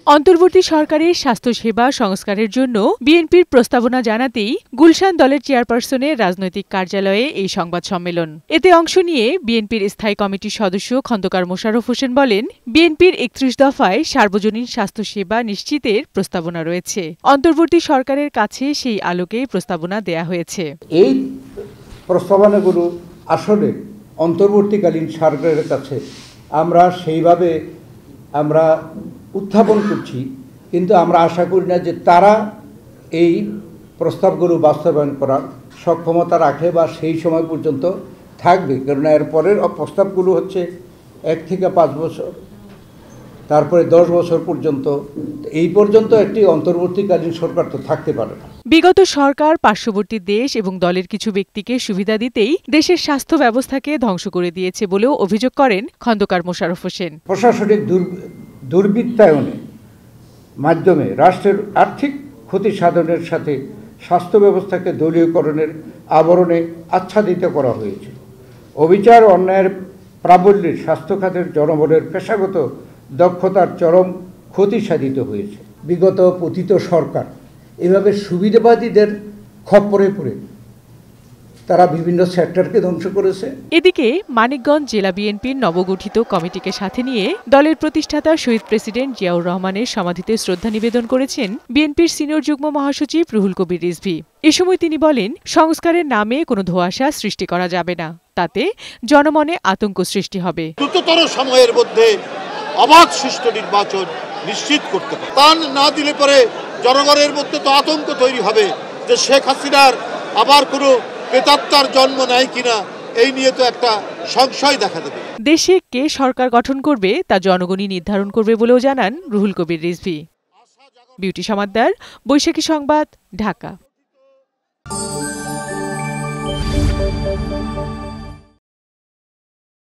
অন্তর্বর্তী সরকারের স্বাস্থ্যসেবা সংস্কারের জন্য বিএনপির প্রস্তাবনা জানাতেই গুলশান দলের চেয়ারপারসনের রাজনৈতিক কার্যালয়ে এই সংবাদ সম্মেলন। এতে অংশ নিয়ে বিএনপির স্থায়ী কমিটির সদস্য খন্দকার মোশাররফ হোসেন বলেন, বিএনপির ৩১ দফায় সার্বজনীন স্বাস্থ্যসেবা নিশ্চিতের প্রস্তাবনা রয়েছে। অন্তর্বর্তী সরকারের কাছে সেই আলোকে প্রস্তাবনা দেয়া হয়েছে। এই প্রস্তাবনাগুলো আসলে অন্তর্বর্তীকালীন সরকারের কাছে আমরা সেইভাবে উত্থাপন করছি, কিন্তু আমরা আশা করি না যে তারা এই প্রস্তাবগুলো বাস্তবায়ন করার সক্ষমতা রাখে বা সেই সময় পর্যন্ত থাকবে। কারণ এর পরের প্রস্তাবগুলো হচ্ছে 1 থেকে 5 বছর, তারপরে 10 বছর পর্যন্ত। এই পর্যন্ত একটি অন্তর্বর্তীকালীন সরকার তো থাকতে পারে না। বিগত সরকার পার্শ্ববর্তী দেশ এবং দলের কিছু ব্যক্তিকে সুবিধা দিতেই দেশের স্বাস্থ্য ব্যবস্থাকে ধ্বংস করে দিয়েছে বলেও অভিযোগ করেন খন্দকার মোশাররফ হোসেন। প্রশাসনিক দুর্বৃত্তায়নের মাধ্যমে রাষ্ট্রের আর্থিক ক্ষতি সাধনের সাথে স্বাস্থ্য ব্যবস্থাকে দলীয়করণের আবরণে আচ্ছাদিত করা হয়েছে। অবিচার অন্যায়ের প্রাবল্যে স্বাস্থ্য খাতের জনবলের পেশাগত দক্ষতার চরম ক্ষতি সাধিত হয়েছে। বিগত পতিত সরকার এভাবে সুবিধাবাদীদের খপ্পরে পড়ে তারা বিভিন্ন সেক্টরকে ধ্বংস করেছে। এদিকে মানিকগঞ্জ জেলা বিএনপির নবগঠিত কমিটিকে সাথে নিয়ে দলের প্রতিষ্ঠাতা শহীদ প্রেসিডেন্ট জিয়াউর রহমানের সমাধিতে শ্রদ্ধা নিবেদন করেছেন বিএনপির সিনিয়র যুগ্ম মহাসচিব রুহুল কবির রিজভী। এ সময় তিনি বলেন, সংস্কারের নামে কোনো ধোঁয়াশা সৃষ্টি করা যাবে না, তাতে জনমনে আতঙ্ক সৃষ্টি হবে। দ্রুততর সময়ের মধ্যে অবাধ সুষ্ঠু নির্বাচন নিশ্চিত করতে হবে। তা না দিলে পরে জনগণের মধ্যে তো আতঙ্ক তৈরি হবে যে শেখ হাসিনার আবার কোনো প্রেতাত্মার জন্ম নেয় কিনা, এই নিয়ে তো একটা সংশয় দেখা দেবে। দেশে কে সরকার গঠন করবে তা জনগণই নির্ধারণ করবে বলেও জানান রুহুল কবির রিজভী। বিউটি সমাদ্দার, বৈশাখী সংবাদ, ঢাকা।